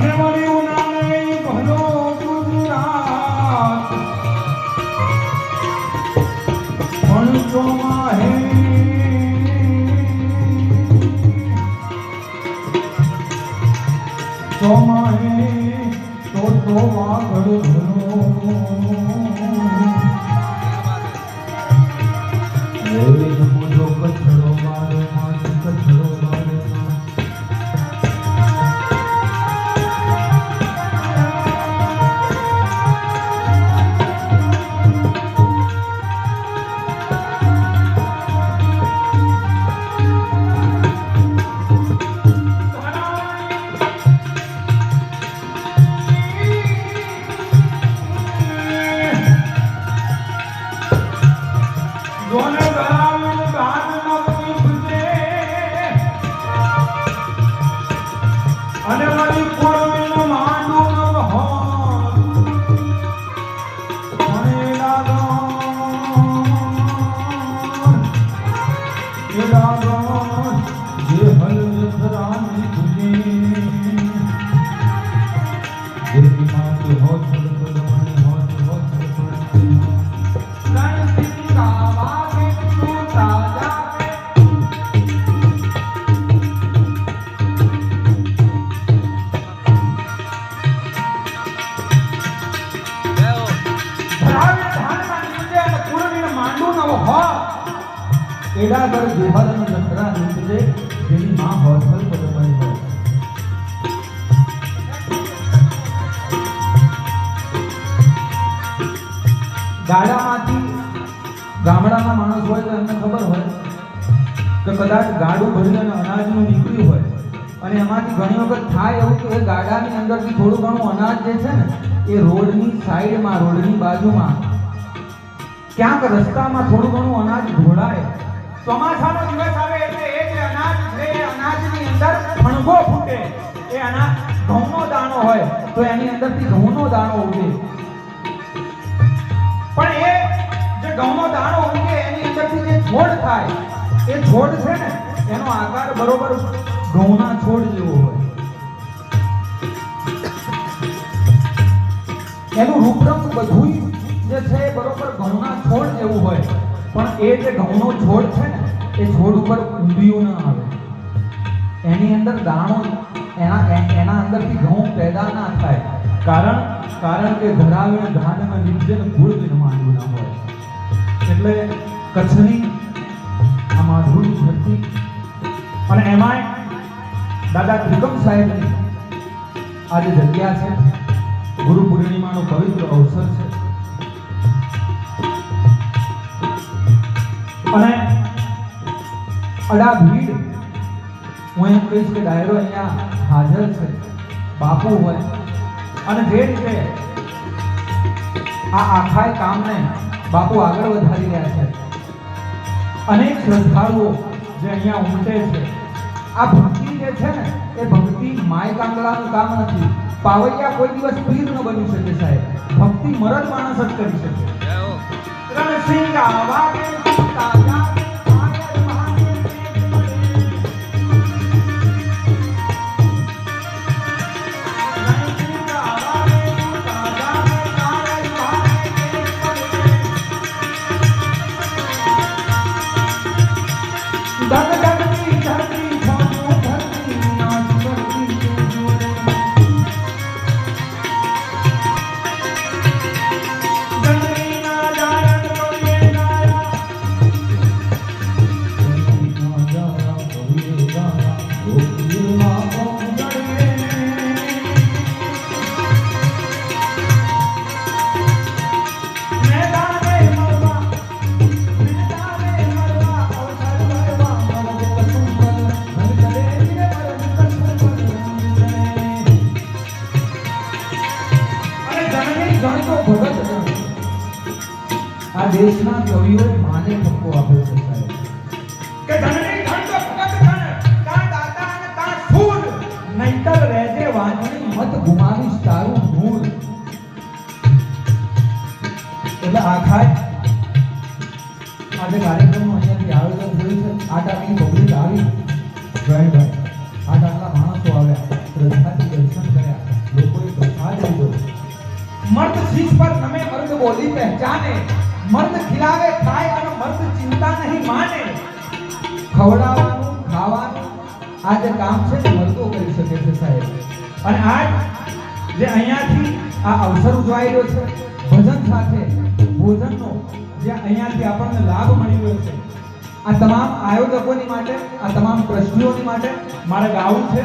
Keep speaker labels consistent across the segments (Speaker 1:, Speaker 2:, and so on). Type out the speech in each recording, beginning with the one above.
Speaker 1: અને મળ્યું ના નહીં ભલો ગુજરાત પણ ચોમાહે તો વાગડ ભલો મોજો કચરો મારે માથ કચરો મારે એડાગર દેવાલનો લખડા નીકળે જેની માં હોસ્ટેલ પર રમાઈ હોય ગાડામાંથી ગામડાના માણસ હોય તો એમને ખબર હોય કે કદાચ ગાડું ભરીને અનાજનું નીકળ્યું હોય અને એમાંથી ઘણી વખત થાય એવું કે એ ગાડાની અંદરથી થોડું ઘણું અનાજ જે છે ને એ રોડની સાઈડમાં રોડની બાજુમાં ક્યાંક રસ્તામાં થોડું ઘણું અનાજ ઢોળાય ચોમાસાનો દિવસ આવે એટલે એ જે અનાજ છે અનાજની અંદર ફણગો ફૂટે એ અનાજ ઘઉંનો દાણો હોય તો એની અંદરથી ઘઉંનો દાણો ઉગે પણ એ જે ઘઉંનો દાણો ઉગે એની અંદરથી જે છોડ થાય એ છોડ છે ને એનો આકાર બરોબર ઘઉંના છોડ જેવો હોય એનું રૂપરંગ બધું જે છે બરોબર ઘઉંના છોડ જેવું હોય પણ એ જે ઘઉંનો છોડ છે ને એ છોડ ઉપર ઊંધિયું ન આવે એની અંદર દાણો એના અંદરથી ઘઉં પેદા ના થાય કારણ કે ધરાવે ધાનમાં નીચે ગુળ બિન માંડવું ના હોય એટલે કચ્છની આ માધુરી ધરતી અને એમાંય દાદા ત્રિકમ સાહેબની આ જે જગ્યા છે ગુરુ પૂર્ણિમાનો પવિત્ર અવસર છે અને અડા ભીડ હું એમ કહીશ કે ડાયરો અહીંયા હાજર છે બાપુ હોય અને જે રીતે આ આખા કામને બાપુ આગળ વધારી રહ્યા છે અનેક શ્રદ્ધાળુઓ જે અહીંયા ઉમટે છે આ ભક્તિ જે છે ને એ ભક્તિ માય કાંગલાનું કામ નથી પાવૈયા કોઈ દિવસ પીર ન બની શકે સાહેબ ભક્તિ મરદ માણસ જ કરી શકે રણસિંહ આવા આ દેશના કવિઓએ માને ઠપકો આપ્યો છે સાહેબ કે ધનની ધન તો ભગત ધન કા દાતા અને કા સૂર નહીતર રહેજે વાંચણી મત ગુમાવીશ તારું મૂળ એટલે આખા આજે કાર્યક્રમનું અહીંયાથી આયોજન થયું છે આ ટાઈમની પબ્લિક આવી જયભાઈ આ ટાઈમના માણસો આવ્યા શ્રદ્ધાથી દર્શન કર્યા मर्द शीश पर नमे मर्द बोली पहचाने, मर्द खिलावे खाए અને મર્દ ચિંતા નહીં માને. ખવડાવવાનું ખાવાનું આ જે કામ છે ને મર્દો કરી શકે છે સાહેબ. અને આજ જે અહીંયાથી આ અવસર ઉજવાઈ રહ્યો છે ભજન સાથે ભોજનનો જે અહીંયાથી આપણને લાભ મળી રહ્યો છે, આ તમામ આયોજકોની માટે, આ તમામ ટ્રસ્ટીઓની માટે મારે ગાવું છે.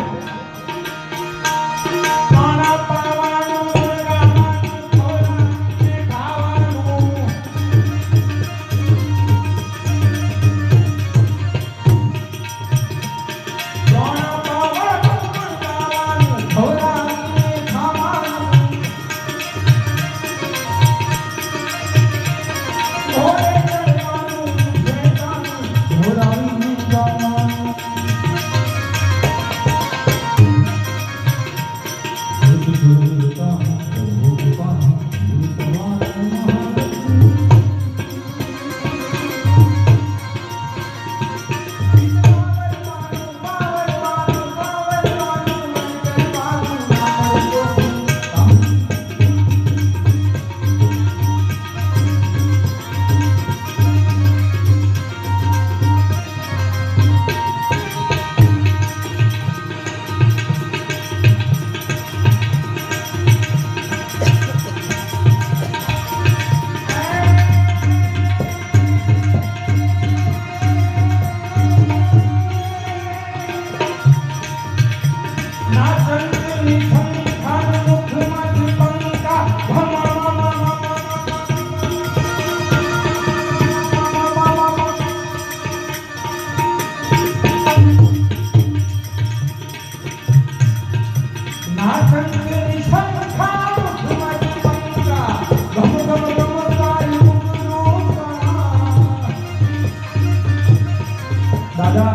Speaker 1: દાદા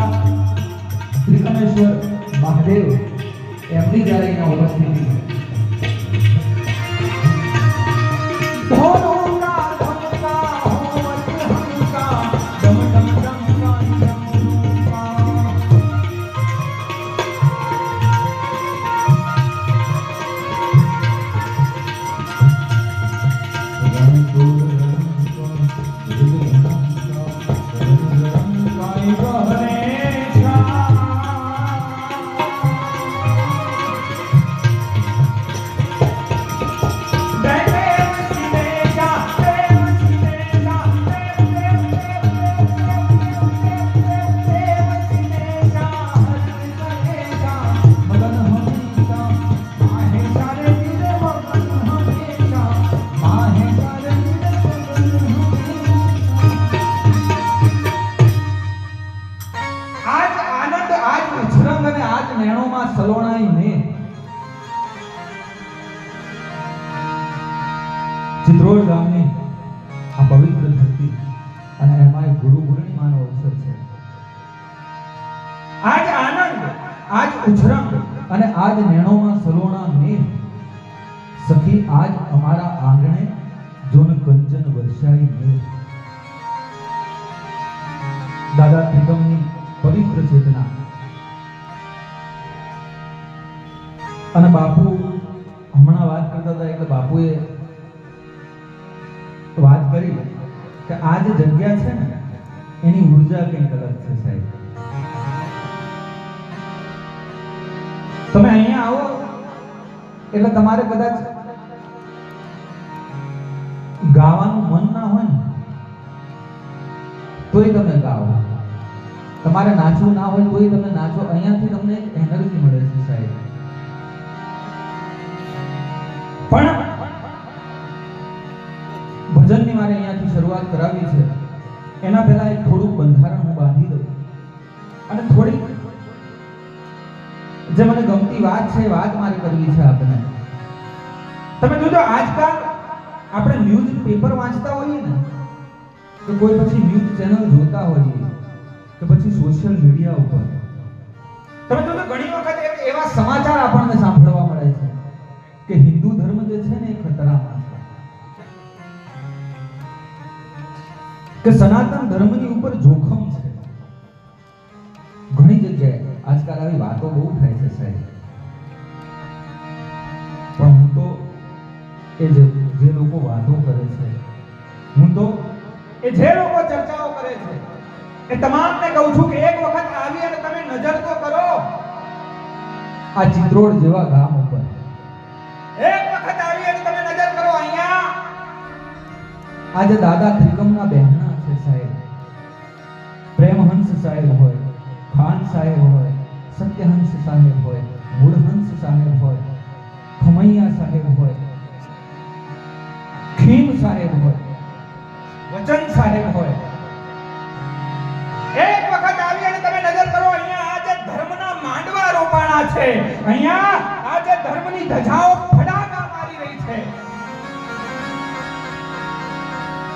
Speaker 1: ત્રિકમેશ્વર મહાદેવ એમની જ્યારે અહીંયા ઉપસ્થિતિ સલોણાઈ ને ચિત્રોડ ગામની આ પવિત્ર ધરતી અને એમાંય ગુરુ પૂર્ણિમાનો અવસર છે. આજ આનંદ, આજ ઉછરંગ અને આજ નેણોમાં સલોણા ને સખી આજ અમારા આંગણે જોન કંચન વર્ષાઈ ને. દાદા ત્રિકમની પવિત્ર ચેતના અને બાપુ હમણાં વાત કરતા હતા એટલે બાપુએ વાત કરી કે આ જે જગ્યા છે ને એની ઉર્જા કંઈક અલગ છે સાહેબ. તમે અહીંયા આવો એટલે તમારે કદાચ ગાવાનું મન ના હોય ને તોય તમે ગાઓ, તમારે નાચવું ના હોય તોય તમે નાચો. અહીંયાથી તમને એક એનર્જી મળે છે સાહેબ. પણ ભજનની મારે અહીંયાથી શરૂઆત કરાવી છે. એના પહેલા એક થોડું બંધારણ હું બાંધી દઉં અને થોડી જે મને ગમતી વાત છે વાત મારે કરવી છે આપને. તમે જોજો આજકાલ આપણે ન્યૂઝ પેપર વાંચતા હોઈએ ને કે કોઈ પછી ન્યૂઝ ચેનલ જોતા હોઈએ કે પછી સોશિયલ મીડિયા ઉપર તમે જોજો ઘણી વખત એવા સમાચાર આપણને સાંભળવા મળે છે કે હિન્દુ ધર્મ જે છે ને એ ખતરામાં છે, કે સનાતન ધર્મની ઉપર જોખમ છે. ઘણી જગ્યાએ આજકાલ આવી વાતો બહુ થાય છે સાહેબ. પણ હું તો એ જે વાતો કરે છે, હું તો એ જે લોકો ચર્ચાઓ કરે છે એ તમામને કહું છું કે એક વખત આવી અને તમે નજર તો કરો આ ચિત્રોડ જેવા ગામ ઉપર. એક વખત આવી અને તમે નજર કરો અહીંયા આજે દાદા ત્રિકમના બહેના છે સાહેબ, પ્રેમહંસ સાહેબ હોય, ખાન સાહેબ હોય, સત્યહંસ સાહેબ હોય, મૂળહંસ સાહેબ હોય, ખમૈયા સાહેબ હોય, ખીમ સાહેબ હોય, વચન સાહેબ હોય. એક વખત આવી અને તમે નજર કરો અહીંયા આજે ધર્મના માંડવા રોપાણા છે, અહીંયા આજે ધર્મની ધજાઓ ફડાકા મારી રહી છે.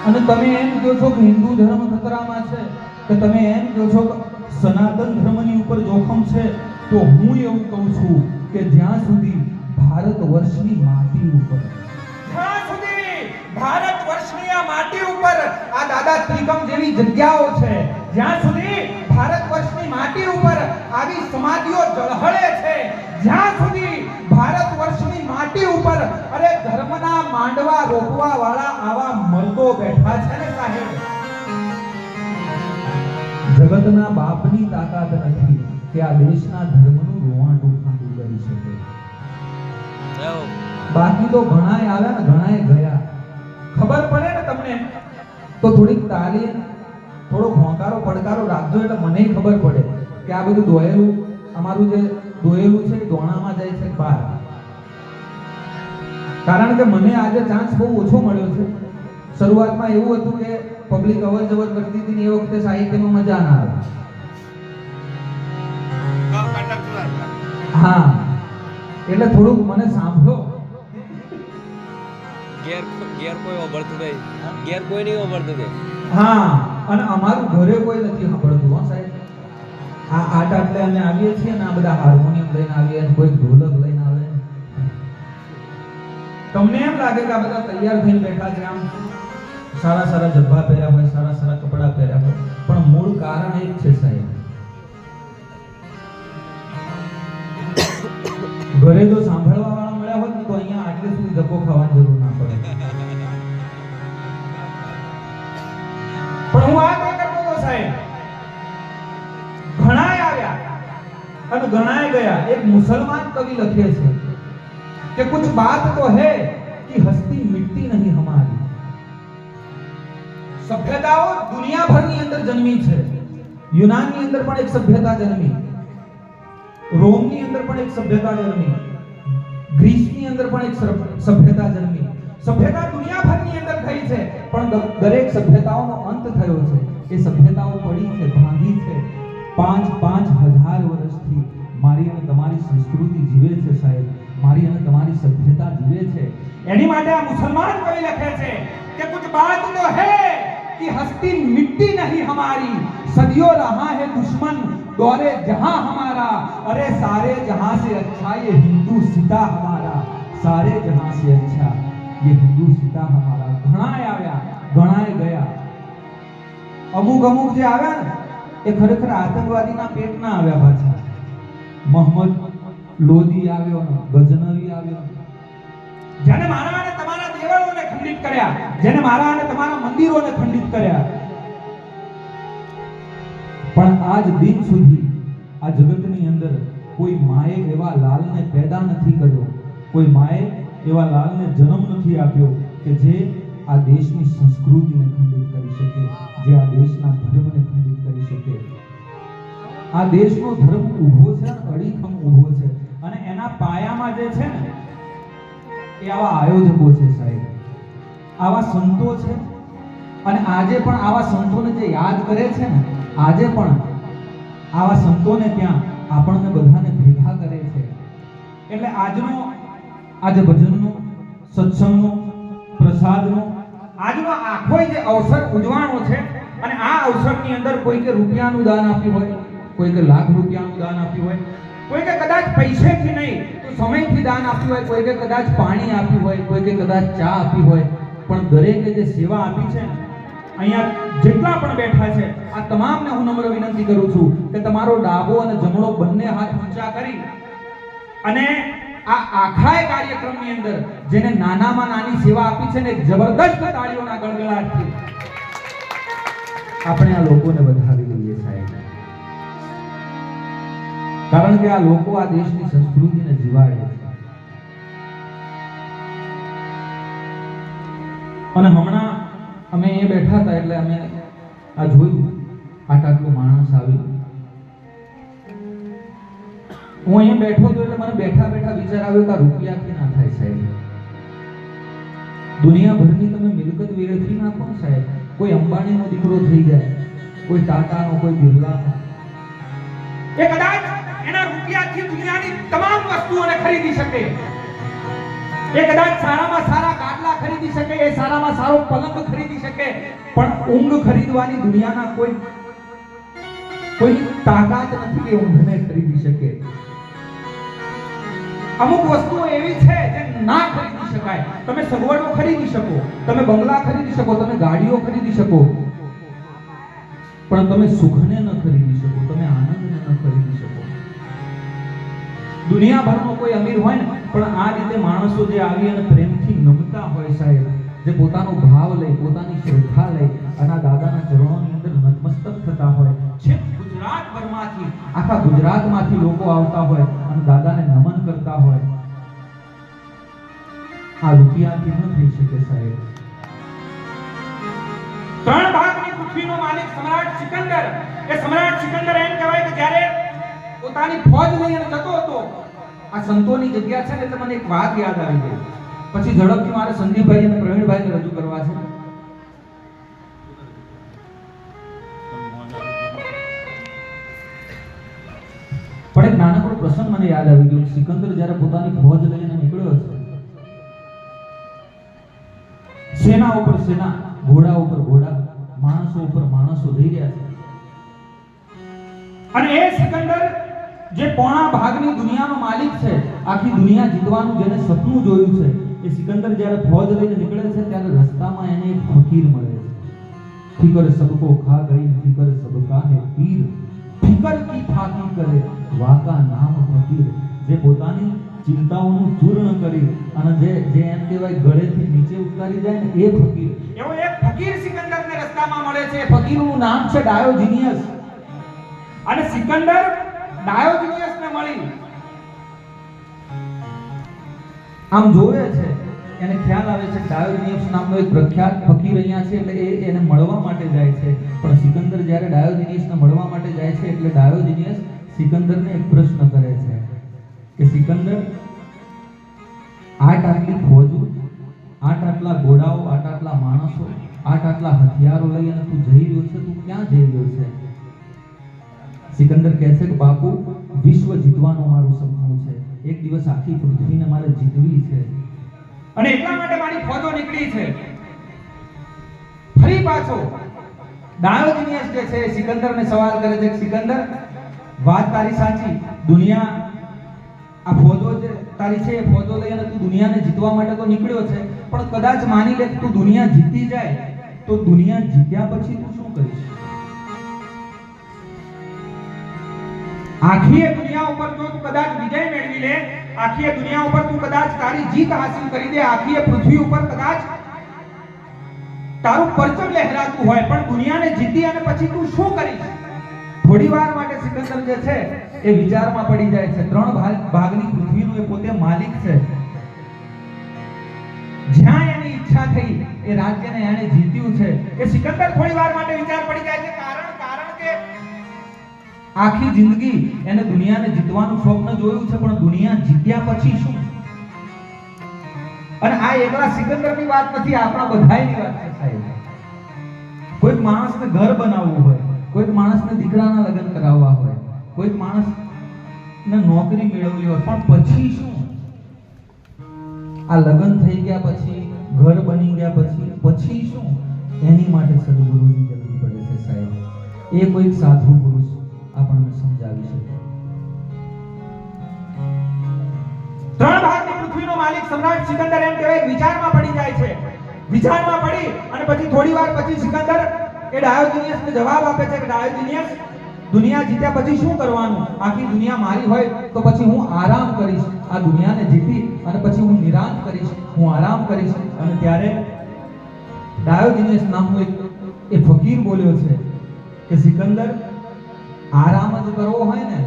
Speaker 1: અને તમે એમ કહો છો કે હિન્દુ ધર્મ ખતરામાં છે, કે તમે એમ કહો છો કે સનાતન ધર્મની ઉપર જોખમ છે, તો હું એવું કહું છું કે જ્યાં સુધી ભારત વર્ષની માટી ઉપર, જ્યાં સુધી ભારત વર્ષની આ માટી ઉપર આ દાદા ત્રિકમ જેવી જગ્યાઓ છે, જ્યાં સુધી ભારત વર્ષની માટી ઉપર આવી સમાધિઓ ઝળહળે છે, જ્યાં સુધી ભારત વર્ષની માટી ઉપર અરે ધર્મના માંડવા રોપવા વાળા આવા મર્દો બેઠા છે ને સાહેબ, જગતના બાપની તાકાત નથી કે આ દેશના ધર્મનું રોવાટું ખાંડું કરી શકે. બાકી તો ઘણાય આવ્યા ને ઘણાય ગયા. ખબર પડે ને તમને તો થોડીક તાલી થોડો હોંકારો પડકારો રાખજો એટલે મને ખબર પડે કે આ બધું દોયેલું અમારું જે દોયેલું છે દોણામાં જાય છે બહાર. કારણ કે મને આજે ચાન્સ બહુ ઓછો મળ્યો છે. શરૂઆતમાં એવું હતું કે પબ્લિક અવર જવર કરતી હતી ને એ વખતે સાહિત્યમાં મજા ના આવે. હા એટલે થોડુંક મને સાંભળો.
Speaker 2: ઘેર કોઈ ઓબળતું નહીં, ઘેર કોઈ નહીં ઓબળતું નહીં.
Speaker 1: હા અને અમારું ઘરે કોઈ નથી સાંભળતું હો સાહેબ. આ આટ આટલે અમે આવીએ છીએ ને આ બધા હાર્મોનિયમ લઈને આવીએ ને કોઈ ઢોલક લઈને આવે. તમને એમ લાગે કે આ બધા તૈયાર થઈને બેઠા છે, આમ સારા સારા જબ્બા પહેર્યા હોય, સારા સારા કપડા પહેર્યા હોય, પણ મૂળ કારણ એક છે સાહેબ. ઘરે જો સાંભળવા વાળા મળ્યા હોત ને તો અહીંયા આટલે સુધી ધક્કો ખાવાની જરૂર ના પડે. પણ હું આ તો કરતો હતો સાહેબ, ઘણાય આવ્યા અને ઘણાય ગયા. એક મુસલમાન કવિ લખે છે कि कुछ बात तो है कि हस्ती मिटती नहीं हमारी. सभ्यताओं दुनिया भर ની અંદર જન્મી છે. યુનાન ની અંદર પણ એક સભ્યતા જન્મી, રોમ ની અંદર પણ એક સભ્યતા જન્મી, ગ્રીસ ની અંદર પણ એક સભ્યતા જન્મી. સભ્યતા દુનિયા ભર ની અંદર થઈ છે, પણ દરેક સભ્યતાઓનો અંત થયો છે. એ સભ્યતાઓ પડી છે, ભાંગી છે. 5,000 વર્ષથી મારી અને તમારી સંસ્કૃતિ જીવે છે સાહેબ, મારી અને તમારી સભ્યતા જીવે છે. એની માટે આ મુસલમાન કવિ લખે છે કે कुछ बात तो है कि हस्ती मिटती नहीं हमारी, सदियों रहा है दुश्मन दौरे जहां हमारा, अरे सारे जहां से अच्छा ये हिंदू सीता हमारा, सारे जहां से अच्छा ये हिंदू सीता हमारा. ઘણાય આવ્યા ઘણાય ગયા. અમુક જે આવ્યા ને એ ખરેખર આતંકવાદીના પેટના આવ્યા પાછા. મોહમ્મદ લોધી આવ્યો ને ગજનવી આવ્યો, જેને મારા અને તમારા દેવળોને ખંડિત કર્યા, જેને મારા અને તમારા મંદિરોને ખંડિત કર્યા. પણ આજ દિન સુધી આ જગતની અંદર કોઈ માએ એવા લાલને પેદા નથી કર્યો, કોઈ માએ એવા લાલને જન્મ નથી આપ્યો કે જે આ દેશની સંસ્કૃતિને ખંડિત કરી શકે, જે આ દેશના ધર્મને ખંડિત કરી શકે. આ દેશનો ધર્મ ઊભો છે, અડીખમ ઊભો છે, અને એના પાયામાં જે છે ને એ આવા આયોજકો છે સાહેબ, આવા સંતો છે. અને આજે પણ આવા સંતોને જે યાદ કરે છે ને, આજે પણ આવા સંતોને ત્યાં આપણને બધાને ભેગા કરે છે. એટલે આજે ભજનનો, સત્સંગનો, પ્રસાદનો આજનો આખો જે અવસર ઉજવાણો છે, અને આ અવસરની અંદર કોઈકે રૂપિયાનું દાન આપ્યું હોય, કોઈકે લાખ રૂપિયાનું દાન આપ્યું હોય, કોઈકે કદાચ પૈસેથી નહીં તો સમયથી દાન આપ્યું હોય, કોઈકે કદાચ પાણી આપ્યું હોય, કોઈકે કદાચ ચા આપી હોય, પણ દરેકે જે સેવા આપી છે અહીંયા જેટલા પણ બેઠા છે આ તમામને હું નમ્ર વિનંતી કરું છું કે તમારો ડાબો અને જમણો બંને હાથ ઊંચા કરી અને આ આખાય કાર્યક્રમની અંદર જેને નાનામાં નાની સેવા આપી છે ને જબરદસ્ત તાળીઓના ગળગળાટથી આપણે આ લોકોને વધાવી દઈએ સાહેબ, કારણ કે આ લોકો આ દેશની સંસ્કૃતિને જીવાડે છે. અને હમણાં અમે એ બેઠા હતા એટલે અમે આ જોયું, આટલું માણસ આવ્યું. હું અહીંયા બેઠો હતો એટલે મને બેઠા બેઠા વિચાર આવ્યો કે આ રૂપિયાથી ના થાય સાહેબ. દુનિયાભરની તમે મિલકત વેરથી નાખો ને સાહેબ, કોઈ અંબાણીનો દીકરો થઈ જાય, કોઈ ટાટાનો, કોઈ બિરલાનો, એ કદાચ એના રૂપિયાથી દુનિયાની તમામ વસ્તુઓને ખરીદી શકે, એ કદાચ સારામાં સારા ગાડલા ખરીદી શકે, એ સારામાં સારો પલંગ ખરીદી શકે, પણ ઊંઘ ખરીદવાની દુનિયાના કોઈ તાકાત નથી કે ઊંઘને ખરીદી શકે. અમુક વસ્તુઓ એવી છે જે ના ખરીદી શકાય. તમે સગવડો ખરીદી શકો, તમે બંગલા ખરીદી શકો, તમે ગાડીઓ ખરીદી શકો, પણ તમે સુખને ન ખરીદી શકો, તમે આનંદને ન ખરીદી શકો. દુનિયાભરનો કોઈ અમીર હોય ને, પણ આ રીતે માણસો જે આવી અને પ્રેમથી નમતા હોય સાહેબ, જે પોતાનો ભાવ લઈ, પોતાની શ્રદ્ધા લઈ અને આ દાદાના ચરણોની અંદર નતમસ્તક થતા હોય છે. ગુજરાતભરમાંથી, આખા ગુજરાતમાંથી લોકો આવતા હોય અને દાદાને નમન કરતા હોય. આ રૂપિયાથી ન થઈ શકે સાહેબ. 3 ભાગની પૃથ્વીનો માલિક સમ્રાટ સિકંદર, એ સમ્રાટ સિકંદર એમ કહેવાય કે જ્યારે પોતાની ફોજ લઈને જતો હતો, આ સંતોની જગ્યા છે ને, એટલે મને એક વાત યાદ આવી ગઈ. પછી ઝડપથી મારે સંદીપભાઈ અને પ્રવીણભાઈને રજૂ કરવા છે. પણ એક નાનકડો પ્રસંગ મને યાદ આવી ગયો. સિકંદર જ્યારે પોતાની ફોજ લઈને નીકળ્યો છે, સેના ઉપર સેના, ઘોડા ઉપર ઘોડા, માણસો ઉપર માણસો જઈ રહ્યા છે, અને એ સિકંદર જે પોણા ભાગની દુનિયાનો માલિક છે, આખી દુનિયા જીતવાનું જેને સપનું જોયું છે, એ સિકંદર જ્યારે ફોજ લઈને નીકળે છે ત્યારે રસ્તામાં એને એક ફકીર મળે છે. ફિકર સબકો ખા ગઈ, ફિકર સબકા હે પીર, ફિકર કી ફાકી કરે વાકા નામ ફકીર. જે પોતાની ચિંતાઓનું ચૂર્ણ કરી અને જે એમ કહેવાય ગળેથી નીચે ઉતારી જાય ને, એ ફકીર. એવો એક ફકીર સિકંદરને રસ્તામાં મળે છે. ફકીરનું નામ છે ડાયોજિનિયસ. અને સિકંદર ડાયોજિનિયસને મળી આમ જોવે છે, એને ખ્યાલ આવે છે કે ડાયોજિનિયસ નામનો એક પ્રખ્યાત ફકીર અહીંયા છે, એટલે એને મળવા માટે જાય છે. પણ સિકંદર જ્યારે ડાયોજિનિયસને મળવા માટે જાય છે, એટલે ડાયોજિનિયસ સિકંદરને એક પ્રશ્ન કરે છે કે સિકંદર, આટલી ફોજો, આટલા ઘોડાઓ, આટલા માણસો, આટલા હથિયારો લઈ અને તું જઈ રહ્યો છે, તું ક્યાં જઈ રહ્યો છે? સિકંદર કહે છે કે બાપુ, વિશ્વ જીતવાનું મારું સપનું છે. એક દિવસ આખી પૃથ્વીને મારે જીતવી છે, અને એટલા માટે મારી ફોજો નીકળી છે. ફરી પાછો ડાયોજિનિયસ જે છે સિકંદરને સવાલ કરે છે કે સિકંદર, વાત તારી સાચી, દુનિયા આ ફોજો જે તારી છે, એ ફોજો લઈ અને તું દુનિયાને જીતવા માટે તો નીકળ્યો છે, પણ કદાચ માની લે કે તું દુનિયા જીતી જાય, તો દુનિયા જીત્યા પછી તું શું કરીશ? આખી દુનિયા ઉપર જો તું કદાચ વિજય મેળવી લે, આખી દુનિયા ઉપર તું કદાચ તારી જીત હાસિલ કરી દે, આખી પૃથ્વી ઉપર કદાચ તારું પરચમ લહેરાતું હોય, પણ દુનિયાને જીતી અને પછી તું શું કરીશ? થોડી વાર માટે સિકંદર જે છે એ વિચારમાં પડી જાય છે. 3 ભાગની પૃથ્વીનો એ પોતે માલિક છે. જ્યાં એની ઈચ્છા થઈ એ રાજ્યને એને જીત્યું છે. એ સિકંદર થોડી વાર માટે વિચાર પડી જાય છે, કારણ કે આખી જિંદગી એને દુનિયાને જીતવાનું સ્વપ્ન જોયું છે, પણ દુનિયા જીત્યા પછી શું? અને આ એકલા સિકંદરની વાત નથી, આપણા બધાયની વાત છે સાહેબ. કોઈક માણસને ઘર બનાવવું હોય, કોઈક માણસને દીકરાના લગ્ન કરાવવા હોય, કોઈક માણસને નોકરી મેળવવી હોય, પણ પછી શું? આ લગ્ન થઈ ગયા પછી, ઘર બની ગયા પછી શું? એની માટે સદગુરુની જરૂર પડે છે સાહેબ. એ કોઈક સાધુ પુરુષ આપણને સમજાવી શકે. 3 ભાગની પૃથ્વીનો માલિક સમ્રાટ સિકંદર એમ કહેવાય વિચારમાં પડી જાય છે. વિચારમાં પડી અને પછી થોડી વાર પછી સિકંદર એ ડાયોજિનિયસને જવાબ આપે છે કે ડાયોજિનિયસ, દુનિયા જીત્યા પછી શું કરવાનું? આખી દુનિયા મારી હોય તો પછી હું આરામ કરીશ. આ દુનિયાને જીતી અને પછી હું નિરાંત કરીશ, હું આરામ કરીશ. અને ત્યારે ડાયોજિનિયસ નામનો એક ફકીર બોલ્યો છે કે સિકંદર, આરામ જ કરવો હોય ને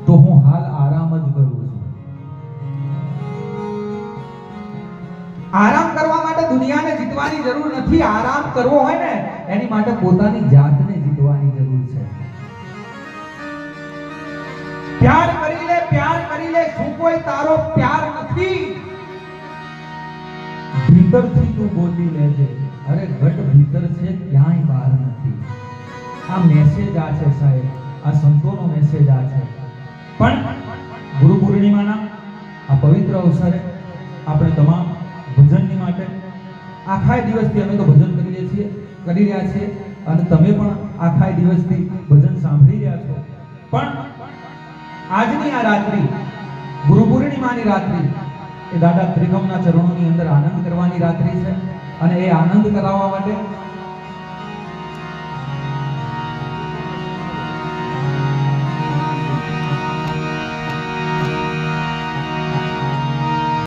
Speaker 1: તો હું હાલ આરામ જ કરું છું. આરામ કરવા માટે દુનિયાને જીતવાની જરૂર નથી. આરામ કરવો હોય ને એની માટે પોતાની જાતને જીતવાની જરૂર છે. પ્યાર કરી લે, પ્યાર કરી લે, શું કોઈ તારો પ્યાર નથી? ભીતરથી તું ગોતી લેજે, અરે ઘટ ભીતર છે, ક્યાંય બહાર નથી. આ મેસેજ આ છે સાહેબ, આ સંતોનો મેસેજ આ છે. પણ ગુરુ પૂર્ણિમાના આ પવિત્ર અવસરે આપણે તમામ ભજનની માટે આખા દિવસથી અમે તો ભજન કરી રહ્યા છીએ અને તમે પણ આખા દિવસથી ભજન સાંભળી રહ્યા છો. પણ આજની આ રાત્રિ, ગુરુ પૂર્ણિમાની રાત્રિ, એ દાદા ત્રિગમના ચરણોની અંદર આનંદ કરવાની રાત્રિ છે. અને એ આનંદ કરાવવા માટે